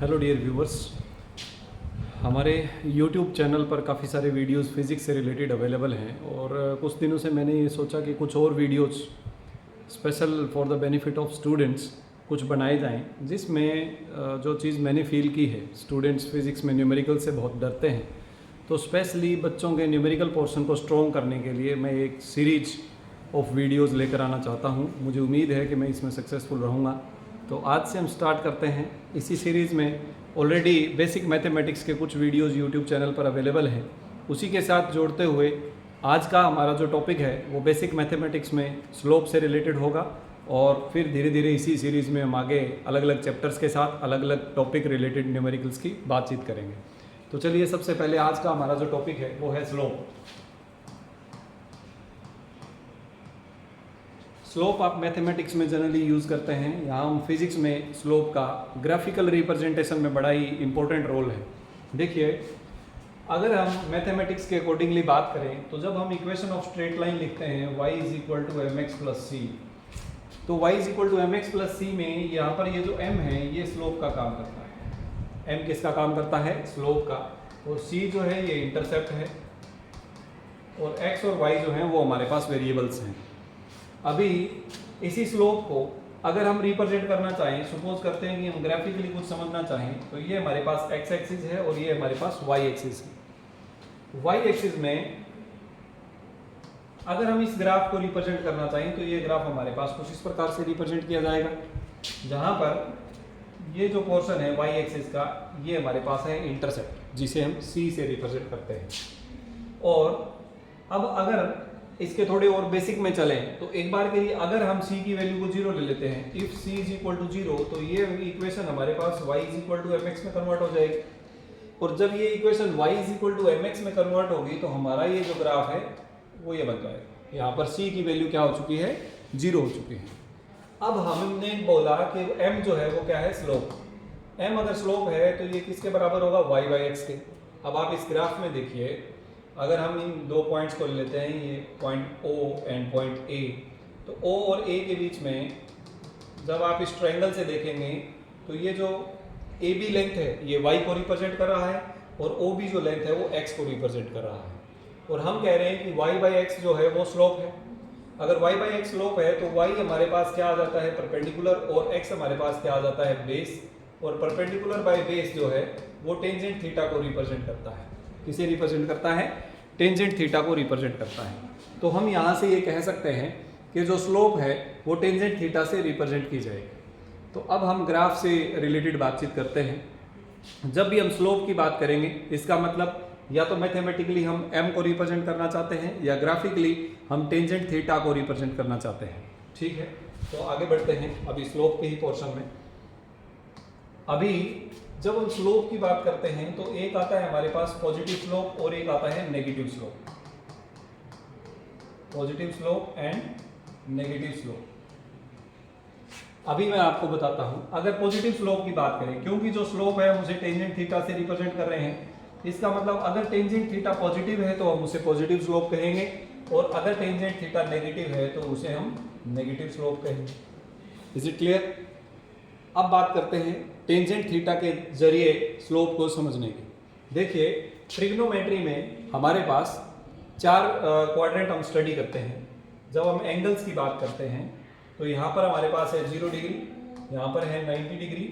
Hello dear viewers, हमारे YouTube channel पर काफ़ी सारे वीडियोस फिज़िक्स से रिलेटेड अवेलेबल हैं और कुछ दिनों से मैंने ये सोचा कि कुछ और videos special for the benefit of students कुछ बनाए जाएं, जिसमें जो चीज़ मैंने फील की है, स्टूडेंट्स फिज़िक्स में न्यूमेरिकल से बहुत डरते हैं, तो स्पेशली बच्चों के न्यूमेरिकल पोर्शन को स्ट्रॉन्ग करने के लिए मैं एक सीरीज ऑफ वीडियोज़ लेकर आना चाहता हूँ। मुझे उम्मीद है कि मैं इसमें सक्सेसफुल रहूँगा। तो आज से हम स्टार्ट करते हैं। इसी सीरीज़ में ऑलरेडी बेसिक मैथमेटिक्स के कुछ वीडियोस यूट्यूब चैनल पर अवेलेबल हैं। उसी के साथ जोड़ते हुए आज का हमारा जो टॉपिक है वो बेसिक मैथमेटिक्स में स्लोप से रिलेटेड होगा और फिर धीरे धीरे इसी सीरीज़ में हम आगे अलग अलग चैप्टर्स के साथ अलग अलग टॉपिक रिलेटेड न्यूमेरिकल्स की बातचीत करेंगे। तो चलिए, सबसे पहले आज का हमारा जो टॉपिक है वो है स्लोप। स्लोप आप मैथमेटिक्स में जनरली यूज़ करते हैं, यहाँ हम फिजिक्स में स्लोप का ग्राफिकल रिप्रेजेंटेशन में बड़ा ही इंपॉर्टेंट रोल है। देखिए, अगर हम मैथमेटिक्स के अकॉर्डिंगली बात करें तो जब हम इक्वेशन ऑफ स्ट्रेट लाइन लिखते हैं y = mx + c, तो y = mx + c में यहाँ पर ये जो m है ये स्लोप का काम करता है। m किसका काम करता है? स्लोप का। और c जो है ये इंटरसेप्ट है और x और y जो हैं वो हमारे पास वेरिएबल्स हैं। अभी इसी स्लोप को अगर हम रिप्रेजेंट करना चाहें, सपोज करते हैं कि हम ग्राफिकली कुछ समझना चाहें, तो ये हमारे पास x एक्सिस है और ये हमारे पास y एक्सिस है। y एक्सिस में अगर हम इस ग्राफ को रिप्रेजेंट करना चाहें तो ये ग्राफ हमारे पास कुछ इस प्रकार से रिप्रेजेंट किया जाएगा, जहां पर ये जो पोर्शन है y एक्सिस का ये हमारे पास है इंटरसेप्ट, जिसे हम c से रिप्रेजेंट करते हैं। और अब अगर इसके थोड़े और बेसिक में चलें तो एक बार के लिए अगर हम c की वैल्यू को 0 ले लेते हैं, इफ c = 0, तो ये इक्वेशन हमारे पास y = mx में कन्वर्ट हो जाएगी। और जब ये इक्वेशन y = mx में कन्वर्ट होगी तो हमारा ये जो ग्राफ है वो ये बन जाएगा। यहाँ पर c की वैल्यू क्या हो चुकी है? 0 हो चुकी है। अब हमने बोला कि m जो है वो क्या है? स्लोप। m अगर स्लोप है तो ये किसके बराबर होगा? y/x के। अब आप इस ग्राफ में देखिए, अगर हम इन दो पॉइंट्स को लेते हैं, ये point O and point A, तो O और A के बीच में जब आप इस ट्रायंगल से देखेंगे तो ये जो AB लेंथ है ये y को रिप्रेजेंट कर रहा है और OB जो लेंथ है वो x को रिप्रेजेंट कर रहा है। और हम कह रहे हैं कि y/x जो है वो स्लोप है। अगर y/x स्लोप है तो y हमारे पास क्या आ जाता है? परपेंडिकुलर, और x हमारे पास क्या आ जाता है? बेस। और परपेंडिकुलर बाय बेस जो है वो टेंजेंट थीटा को रिप्रेजेंट करता है। किसे रिप्रेजेंट करता है? टेंजेंट थीटा को रिप्रेजेंट करता है। तो हम यहाँ से ये कह सकते हैं कि जो स्लोप है वो टेंजेंट थीटा से रिप्रेजेंट की जाएगी। तो अब हम ग्राफ से रिलेटेड बातचीत करते हैं। जब भी हम स्लोप की बात करेंगे, इसका मतलब या तो मैथमेटिकली हम m को रिप्रेजेंट करना चाहते हैं या ग्राफिकली हम टेंजेंट थीटा को रिप्रेजेंट करना चाहते हैं। ठीक है, तो आगे बढ़ते हैं अभी स्लोप के ही पोर्शन में। अभी जब हम स्लोप की बात करते हैं तो एक आता है हमारे पास पॉजिटिव स्लोप और एक आता है negative slope. Positive slope and negative slope. अभी मैं आपको बताता हूं, अगर पॉजिटिव स्लोप की बात करें, क्योंकि जो स्लोप है हम उसे टेंजेंट थीटा से रिप्रेजेंट कर रहे हैं, इसका मतलब अगर टेंजेंट थीटा पॉजिटिव है तो हम उसे पॉजिटिव स्लोप कहेंगे और अगर टेंजेंट थीटा नेगेटिव है तो उसे हम नेगेटिव स्लोप कहेंगे। Is it clear? अब बात करते हैं टेंजेंट थीटा के जरिए स्लोप को समझने की। देखिए, ट्रिग्नोमेट्री में हमारे पास 4 क्वाड्रेंट हम स्टडी करते हैं। जब हम एंगल्स की बात करते हैं तो यहाँ पर हमारे पास है 0 डिग्री, यहाँ पर है 90 डिग्री,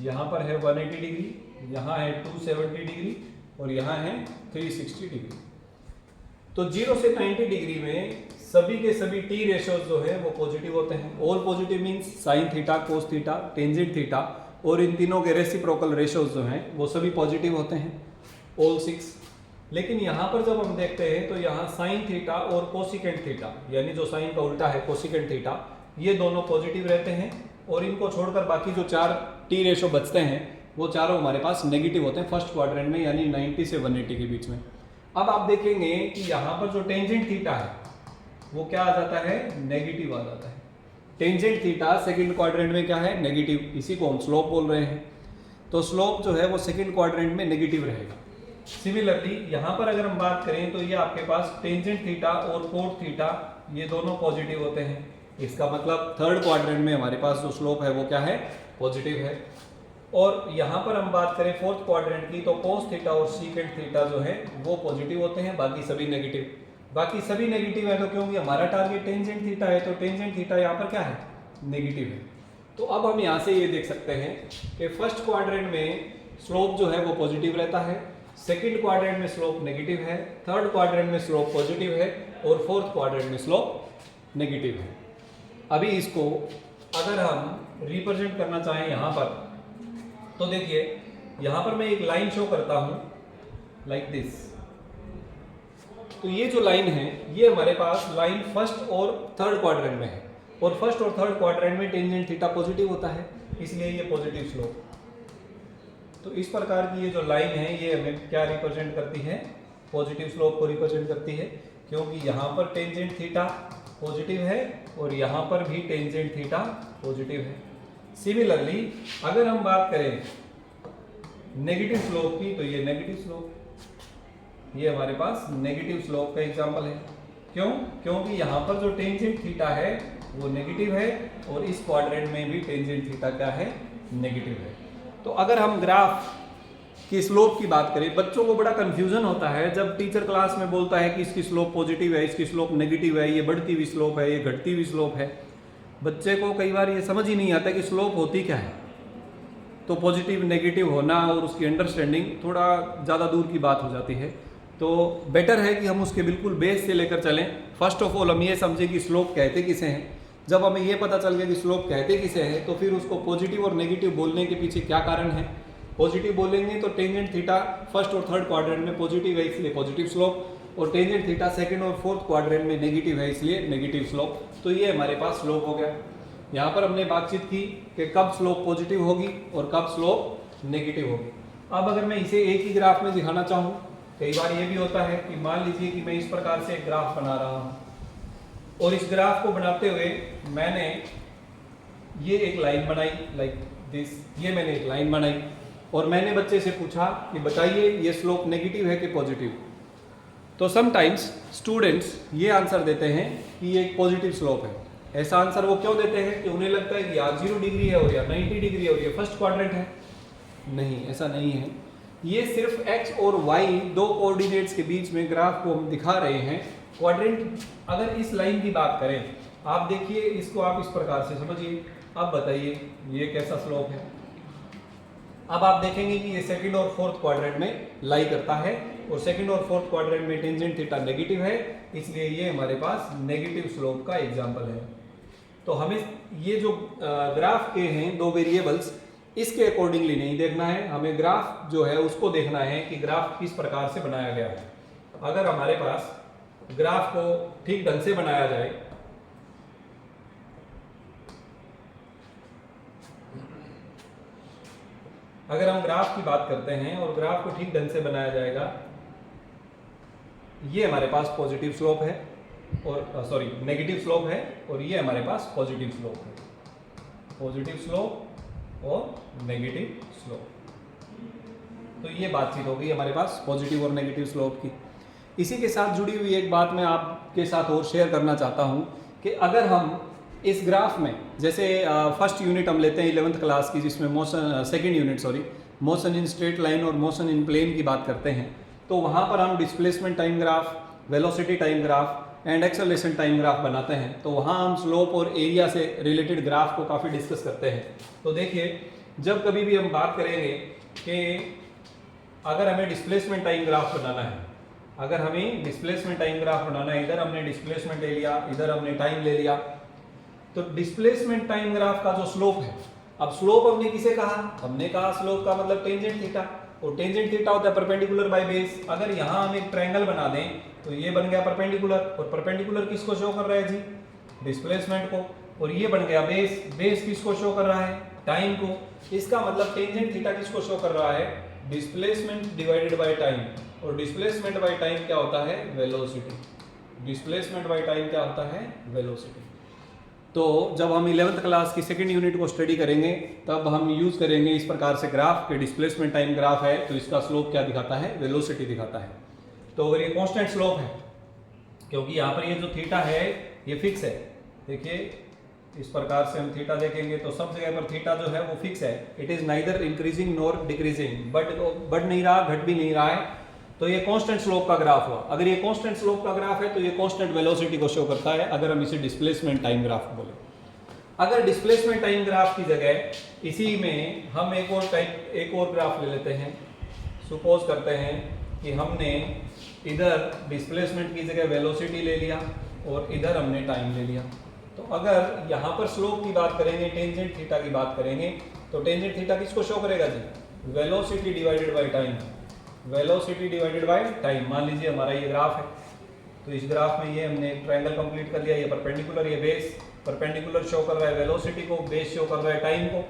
यहाँ पर है 180 डिग्री, यहाँ है 270 डिग्री और यहाँ है 360 डिग्री। तो 0 से 90 डिग्री में सभी के सभी टी रेशियोज जो है वो पॉजिटिव होते हैं। All positive means sine theta, cos theta, tangent theta, और इन तीनों के रेसिप्रोकल रेशियोज जो हैं वो सभी पॉजिटिव होते हैं, ऑल 6। लेकिन यहाँ पर जब हम देखते हैं तो यहाँ साइन थीटा और कोसिकेंट थीटा, यानी जो साइन का उल्टा है कोसिकेंट थीटा, ये दोनों पॉजिटिव रहते हैं और इनको छोड़कर बाकी जो 4 टी रेशियो बचते हैं वो चारों हमारे पास नेगेटिव होते हैं फर्स्ट क्वाड्रेंट में, यानी 90 से 180 के बीच में। अब आप देखेंगे कि यहाँ पर जो टेंजेंट थीटा है वो क्या आ जाता है? नेगेटिव आ जाता है। टेंजेंट थीटा सेकंड क्वाड्रेंट में क्या है? नेगेटिव। इसी को हम स्लोप बोल रहे हैं। तो स्लोप जो है वो सेकंड क्वाड्रेंट में नेगेटिव रहेगा। सिमिलरली यहाँ पर अगर हम बात करें तो ये आपके पास टेंजेंट थीटा और कोट थीटा ये दोनों पॉजिटिव होते हैं। इसका मतलब थर्ड क्वाड्रेंट में हमारे पास जो स्लोप है वो क्या है? पॉजिटिव है। और यहाँ पर हम बात करें फोर्थ क्वाड्रेंट की, तो कोस थीटा और सीकेंट थीटा जो है वो पॉजिटिव होते हैं, बाकी सभी नेगेटिव। बाकी सभी नेगेटिव है तो क्योंकि हमारा टारगेट टेंजेंट थीटा है, तो टेंजेंट थीटा यहाँ पर क्या है, नेगेटिव है। तो अब हम यहाँ से ये देख सकते हैं कि फर्स्ट क्वाड्रेंट में स्लोप जो है वो पॉजिटिव रहता है, सेकंड क्वाड्रेंट में स्लोप नेगेटिव है, थर्ड क्वाड्रेंट में स्लोप पॉजिटिव है और फोर्थ क्वाड्रेंट में स्लोप नेगेटिव है। अभी इसको अगर हम रिप्रेजेंट करना चाहें यहाँ पर, तो देखिए यहाँ पर मैं एक लाइन शो करता हूँ लाइक दिस। तो ये जो लाइन है ये हमारे पास लाइन फर्स्ट और थर्ड क्वाड्रेंट में है, और फर्स्ट और थर्ड क्वाड्रेंट में टेंजेंट थीटा पॉजिटिव होता है, इसलिए ये पॉजिटिव स्लोप। तो इस प्रकार की ये जो लाइन है ये हमें क्या रिप्रेजेंट करती है, पॉजिटिव स्लोप को रिप्रेजेंट करती है, क्योंकि यहाँ पर टेंजेंट थीटा पॉजिटिव है और यहाँ पर भी टेंजेंट थीटा पॉजिटिव है। सिमिलरली अगर हम बात करें नेगेटिव स्लोप की, तो ये नेगेटिव स्लोप, ये हमारे पास नेगेटिव स्लोप का एग्जांपल है। क्यों? क्योंकि यहाँ पर जो टेंजेंट थीटा है वो नेगेटिव है और इस क्वाड्रेंट में भी टेंजेंट थीटा क्या है, नेगेटिव है। तो अगर हम ग्राफ की स्लोप की बात करें, बच्चों को बड़ा कंफ्यूजन होता है जब टीचर क्लास में बोलता है कि इसकी स्लोप पॉजिटिव है, इसकी स्लोप नेगेटिव है, ये बढ़ती हुई स्लोप है, ये घटती हुई स्लोप है। बच्चे को कई बार ये समझ ही नहीं आता कि स्लोप होती क्या है। तो पॉजिटिव नेगेटिव होना और उसकी अंडरस्टैंडिंग थोड़ा ज़्यादा दूर की बात हो जाती है। तो बेटर है कि हम उसके बिल्कुल बेस से लेकर चलें। फर्स्ट ऑफ ऑल हम ये समझें कि स्लोप कहते किसे हैं। जब हमें ये पता चल गया कि स्लोप कहते किसे हैं, तो फिर उसको पॉजिटिव और नेगेटिव बोलने के पीछे क्या कारण है। पॉजिटिव बोलेंगे तो टेंजेंट थीटा फर्स्ट और थर्ड क्वाड्रेंट में पॉजिटिव है, इसलिए पॉजिटिव स्लोप, और टेंजेंट थीटा सेकंड और फोर्थ क्वाड्रेंट में नेगेटिव है, इसलिए नेगेटिव स्लोप। तो ये हमारे पास स्लोप हो गया। यहाँ पर हमने बातचीत की कि कब स्लोप पॉजिटिव होगी और कब स्लोप नेगेटिव होगी। अब अगर मैं इसे एक ही ग्राफ में दिखाना चाहूँ, कई बार ये भी होता है कि मान लीजिए कि मैं इस प्रकार से एक ग्राफ बना रहा हूँ और इस ग्राफ को बनाते हुए मैंने ये एक लाइन बनाई लाइक दिस, ये मैंने एक लाइन बनाई और मैंने बच्चे से पूछा कि बताइए ये स्लोप नेगेटिव है कि पॉजिटिव। तो समटाइम्स स्टूडेंट्स ये आंसर देते हैं कि ये एक पॉजिटिव स्लोप है। ऐसा आंसर वो क्यों देते हैं कि उन्हें लगता है कि या 0 डिग्री है और या 90 डिग्री है और ये फर्स्ट क्वाड्रेंट है। नहीं, ऐसा नहीं है। ये सिर्फ x और y दो कोऑर्डिनेट्स के बीच में ग्राफ को हम दिखा रहे हैं। क्वाड्रेंट अगर इस लाइन की बात करें, आप देखिए इसको आप इस प्रकार से समझिए। अब बताइए ये कैसा स्लोप है। अब आप देखेंगे कि ये सेकंड और फोर्थ क्वाड्रेंट में लाई करता है और सेकंड और फोर्थ क्वाड्रेंट में टेंजेंट थीटा नेगेटिव है, इसलिए ये हमारे पास नेगेटिव स्लोप का एग्जांपल है। तो हमें ये जो ग्राफ के हैं दो वेरिएबल्स, इसके अकॉर्डिंगली नहीं देखना है, हमें ग्राफ जो है उसको देखना है कि ग्राफ किस प्रकार से बनाया गया है। अगर हमारे पास ग्राफ को ठीक ढंग से बनाया जाए, अगर हम ग्राफ की बात करते हैं और ग्राफ को ठीक ढंग से बनाया जाएगा, ये हमारे पास पॉजिटिव स्लोप है और सॉरी नेगेटिव स्लोप है और ये हमारे पास पॉजिटिव स्लोप है। पॉजिटिव स्लोप और नेगेटिव स्लोप, तो ये बातचीत हो गई हमारे पास पॉजिटिव और नेगेटिव स्लोप की। इसी के साथ जुड़ी हुई एक बात मैं आपके साथ और शेयर करना चाहता हूँ कि अगर हम इस ग्राफ में जैसे फर्स्ट यूनिट हम लेते हैं 11th क्लास की, जिसमें motion second unit sorry motion in straight line और मोशन इन प्लेन की बात करते हैं, तो वहाँ पर हम displacement time graph, velocity time graph and acceleration time graph बनाते हैं। तो वहाँ हम स्लोप और एरिया से रिलेटेड ग्राफ को काफ़ी डिस्कस करते हैं। तो देखिए जब कभी भी हम बात करेंगे कि अगर हमें डिस्प्लेसमेंट टाइम ग्राफ बनाना है, अगर हमें डिस्प्लेसमेंट टाइम ग्राफ बनाना है, इधर हमने डिस्प्लेसमेंट ले लिया, इधर हमने टाइम ले लिया, तो डिस्प्लेसमेंट टाइम ग्राफ का जो स्लोप है, अब स्लोप हमने किसे कहा, हमने कहा स्लोप का मतलब टेंजेंट थीटा, और टेंजेंट थीटा होता है परपेंडिकुलर बाय बेस। अगर यहाँ हम एक ट्रायंगल बना दें तो ये बन गया परपेंडिकुलर, और परपेंडिकुलर किसको शो कर रहा है जी, डिस्प्लेसमेंट को, और ये बन गया बेस, बेस किसको शो कर रहा है, टाइम को। इसका मतलब टेंजेंट थीटा किसको शो कर रहा है, डिस्प्लेसमेंट डिवाइडेड बाय टाइम, और डिस्प्लेसमेंट बाय टाइम क्या होता है, वेलोसिटी। डिस्प्लेसमेंट बाय टाइम क्या होता है, वेलोसिटी। तो जब हम 11th क्लास की सेकंड यूनिट को स्टडी करेंगे तब हम यूज़ करेंगे इस प्रकार से ग्राफ के डिस्प्लेसमेंट टाइम ग्राफ है तो इसका स्लोप क्या दिखाता है, वेलोसिटी दिखाता है। तो अगर ये कांस्टेंट स्लोप है, क्योंकि यहाँ पर ये जो थीटा है ये फिक्स है, देखिए इस प्रकार से हम थीटा देखेंगे तो सब जगह पर थीटा जो है वो फिक्स है, it is neither increasing nor decreasing, बढ़ नहीं रहा घट भी नहीं रहा है, तो ये कांस्टेंट स्लोप का ग्राफ हुआ। अगर ये कांस्टेंट स्लोप का ग्राफ है तो ये कांस्टेंट वेलोसिटी को शो करता है, अगर हम इसे डिस्प्लेसमेंट टाइम ग्राफ बोले। अगर डिस्प्लेसमेंट टाइम ग्राफ की जगह इसी में हम एक और ग्राफ ले लेते हैं। सपोज करते हैं कि हमने इधर डिस्प्लेसमेंट की जगह वेलोसिटी ले लिया और इधर हमने टाइम ले लिया। तो अगर यहाँ पर स्लोप की बात करेंगे, टेंजेंट थीटा की बात करेंगे, तो टेंजेंट थीटा किसको शो करेगा जी? Velocity divided by time, velocity divided by time. मान लीजिए हमारा ये ग्राफ है, तो इस ग्राफ में ये हमने एक ट्रायंगल कंप्लीट कर लिया, ये परपेंडिकुलर, ये बेस, परपेंडिकुलर शो कर रहा है वेलोसिटी को, बेस शो कर रहा है टाइम को।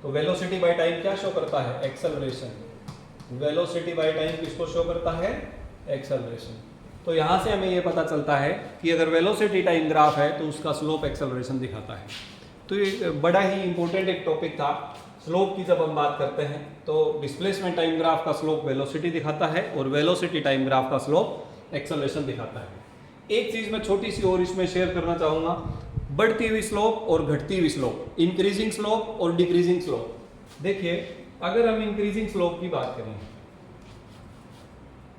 तो वेलोसिटी बाय टाइम क्या शो करता है? एक्सेलरेशन। वेलोसिटी बाय टाइम किसको शो करता है? एक्सेलरेशन। तो यहाँ से हमें ये पता चलता है कि अगर वेलोसिटी टाइम ग्राफ है तो उसका स्लोप एक्सेलरेशन दिखाता है। तो ये बड़ा ही इंपॉर्टेंट एक टॉपिक था। स्लोप की जब हम बात करते हैं तो डिस्प्लेसमेंट टाइम ग्राफ का स्लोप वेलोसिटी दिखाता है और वेलोसिटी टाइम ग्राफ का स्लोप एक्सेलरेशन दिखाता है। एक चीज़ मैं छोटी सी और इसमें शेयर करना चाहूँगा, बढ़ती हुई स्लोप और घटती हुई स्लोप, इंक्रीजिंग स्लोप और डिक्रीजिंग स्लोप। देखिए अगर हम इंक्रीजिंग स्लोप की बात करें,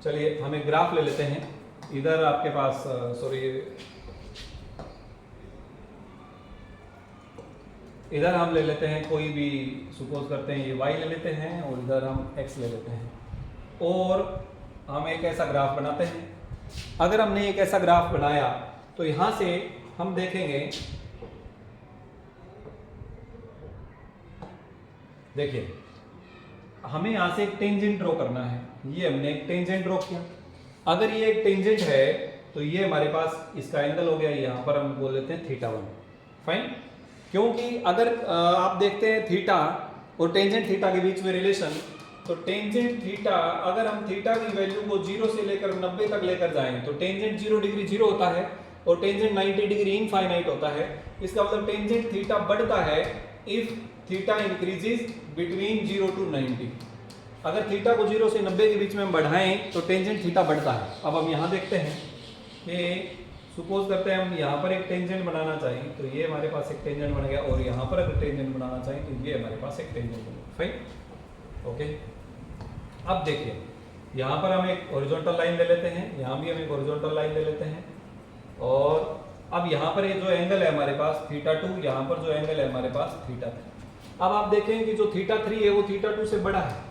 चलिए हम एक ग्राफ ले लेते हैं। इधर आपके पास इधर हम ले लेते हैं कोई भी, सपोज करते हैं ये y ले लेते हैं और इधर हम x ले लेते हैं और हम एक ऐसा ग्राफ बनाते हैं। अगर हमने एक ऐसा ग्राफ बनाया तो यहां से हम देखेंगे, देखिए हमें यहां से एक टेंजेंट ड्रॉ करना है। ये हमने एक टेंजेंट ड्रॉ किया। अगर ये एक टेंजेंट है तो ये हमारे पास इसका एंगल हो गया, यहां पर हम बोल लेते हैं θ1, फाइन। क्योंकि अगर आप देखते हैं थीटा और टेंजेंट थीटा के बीच में रिलेशन, तो टेंजेंट थीटा, अगर हम थीटा की वैल्यू को 0 से लेकर 90 तक लेकर जाएं तो टेंजेंट 0 डिग्री 0 होता है और टेंजेंट 90 डिग्री इनफाइनाइट होता है। इसका मतलब टेंजेंट थीटा बढ़ता है if theta increases between 0 to 90। अगर थीटा को 0 से 90 के बीच में हम बढ़ाएं तो टेंजेंट थीटा बढ़ता है। अब हम यहाँ देखते हैं कि सपोज करते हैं हम यहाँ पर एक टेंजेंट बनाना चाहिए, तो ये हमारे पास एक टेंजेंट बन गया और यहाँ पर अगर टेंजेंट बनाना चाहिए तो ये हमारे पास एक टेंजेंट बनेगा, फाइन, ओके। अब देखिए यहाँ पर हम एक हॉरिजॉन्टल लाइन ले लेते हैं, यहाँ भी हम एक हॉरिजॉन्टल लाइन ले लेते हैं और अब यहाँ पर ये जो एंगल है हमारे पास θ2, यहाँ पर जो एंगल है हमारे पास θ3। अब आप देखें कि जो θ3 है वो θ2 से बड़ा है,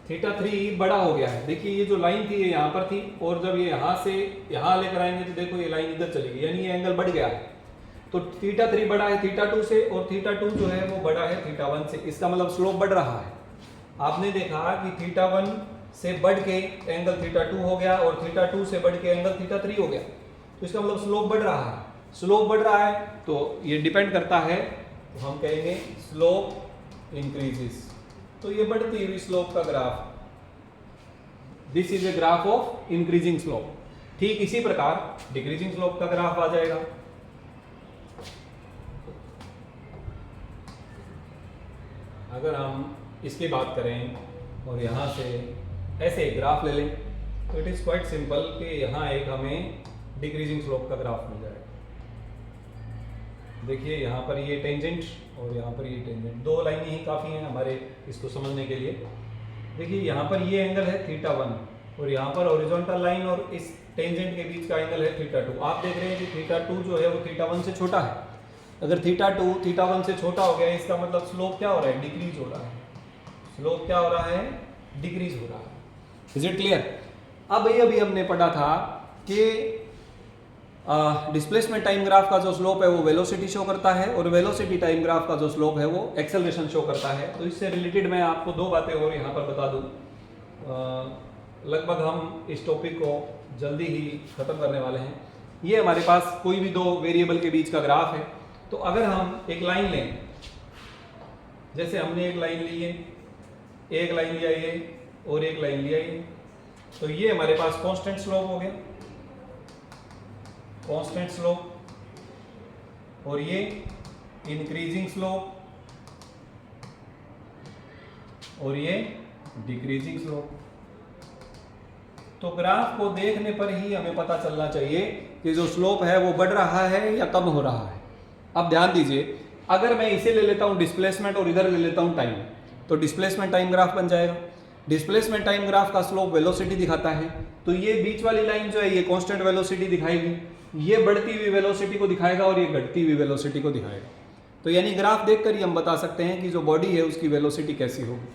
θ3 बड़ा हो गया है। देखिए ये जो लाइन थी ये यहाँ पर थी और जब ये यहाँ से यहाँ लेकर आएंगे तो देखो ये लाइन इधर चली गई, यानी ये एंगल बढ़ गया है। तो θ3 बड़ा है θ2 से और θ2 जो है वो बड़ा है θ1 से। इसका मतलब स्लोप बढ़ रहा है। आपने देखा कि θ1 से बढ़ के एंगल θ2 हो गया और θ2 से बढ़ के एंगल θ3 हो गया, तो इसका मतलब स्लोप बढ़ रहा है। स्लोप बढ़ रहा है तो ये डिपेंड करता है, तो हम कहेंगे स्लोप इंक्रीजेस। तो ये बढ़ती हुई स्लोप का graph, this is a graph of increasing slope. ठीक इसी प्रकार डिक्रीजिंग स्लोप का ग्राफ आ जाएगा। अगर हम इसकी बात करें और यहां से ऐसे ग्राफ ले लें तो इट इज क्वाइट सिंपल कि यहां एक हमें डिक्रीजिंग स्लोप का ग्राफ मिल जाएगा। देखिए यहाँ पर ये टेंजेंट और यहाँ पर ये टेंजेंट, दो लाइनें ही काफ़ी हैं हमारे इसको समझने के लिए। देखिए यहाँ पर ये एंगल है θ1 और यहाँ पर हॉरिजॉन्टल लाइन और इस टेंजेंट के बीच का एंगल है θ2। आप देख रहे हैं कि θ2 जो है वो θ1 से छोटा है। अगर θ2 θ1 से छोटा हो गया है, इसका मतलब स्लोप क्या हो रहा है? डिक्रीज हो रहा है। स्लोप क्या हो रहा है? डिक्रीज हो रहा है। Is it clear? अब अभी हमने पढ़ा था कि डिस्प्लेसमेंट टाइम ग्राफ का जो स्लोप है वो वेलोसिटी शो करता है और वेलोसिटी टाइम ग्राफ का जो स्लोप है वो एक्सेलरेशन शो करता है। तो इससे रिलेटेड मैं आपको दो बातें और यहाँ पर बता दूँ। लगभग हम इस टॉपिक को जल्दी ही ख़त्म करने वाले हैं। ये हमारे पास कोई भी दो वेरिएबल के बीच का ग्राफ है। तो अगर हम एक लाइन लें, जैसे हमने एक लाइन ली है, एक लाइन लिया ये और एक लाइन लिया ये, तो ये हमारे पास कांस्टेंट स्लोप हो गया, कांस्टेंट स्लोप, और ये इंक्रीजिंग स्लोप और ये डिक्रीजिंग स्लोप। तो ग्राफ को देखने पर ही हमें पता चलना चाहिए कि जो स्लोप है वो बढ़ रहा है या कम हो रहा है। अब ध्यान दीजिए, अगर मैं इसे ले लेता हूँ डिस्प्लेसमेंट और इधर ले लेता हूँ टाइम, तो डिस्प्लेसमेंट टाइम ग्राफ बन जाएगा। डिस्प्लेसमेंट टाइम ग्राफ का स्लोप वेलोसिटी दिखाता है, तो ये बीच वाली लाइन जो है ये कांस्टेंट वेलोसिटी दिखाएगी, ये बढ़ती हुई वेलोसिटी को दिखाएगा और ये घटती हुई वेलोसिटी को दिखाएगा। तो यानी ग्राफ देखकर ही हम बता सकते हैं कि जो बॉडी है उसकी वेलोसिटी कैसी होगी।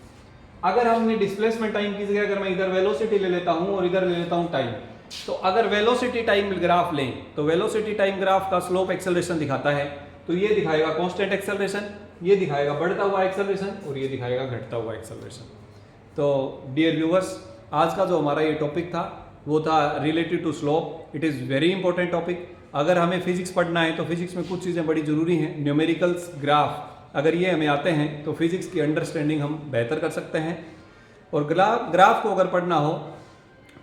अगर हमने डिस्प्लेसमेंट टाइम की जगह अगर मैं इधर वेलोसिटी ले लेता हूँ और इधर ले लेता हूँ टाइम, तो अगर वेलोसिटी टाइम ग्राफ लें तो वेलोसिटी टाइम ग्राफ का स्लोप एक्सेलरेशन दिखाता है, तो ये दिखाएगा कांस्टेंट एक्सेलरेशन, ये दिखाएगा बढ़ता हुआ एक्सेलरेशन और ये दिखाएगा घटता हुआ एक्सेलरेशन। तो डियर व्यूअर्स, आज का जो हमारा ये टॉपिक था वो था related to slope. It is very important topic. अगर हमें फिजिक्स पढ़ना है तो फिजिक्स में कुछ चीज़ें बड़ी ज़रूरी हैं। न्यूमेरिकल्स, ग्राफ, अगर ये हमें आते हैं तो फिजिक्स की अंडरस्टैंडिंग हम बेहतर कर सकते हैं। और ग्राफ को अगर पढ़ना हो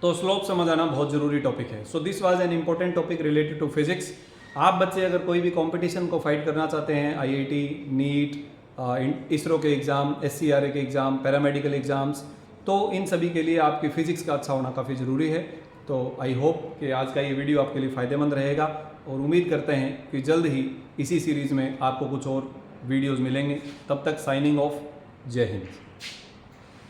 तो स्लोप समझ आना बहुत ज़रूरी टॉपिक है। So this was an important topic related to physics. आप बच्चे अगर कोई भी कंपटीशन को फाइट करना चाहते हैं, IIT, नीट, इसरो के एग्ज़ाम, SCRA के एग्ज़ाम, पैरामेडिकल एग्ज़ाम्स, तो इन सभी के लिए आपकी फ़िज़िक्स का अच्छा होना काफ़ी ज़रूरी है। तो आई होप कि आज का ये वीडियो आपके लिए फ़ायदेमंद रहेगा और उम्मीद करते हैं कि जल्द ही इसी सीरीज़ में आपको कुछ और वीडियोज़ मिलेंगे। तब तक साइनिंग ऑफ। जय हिंद।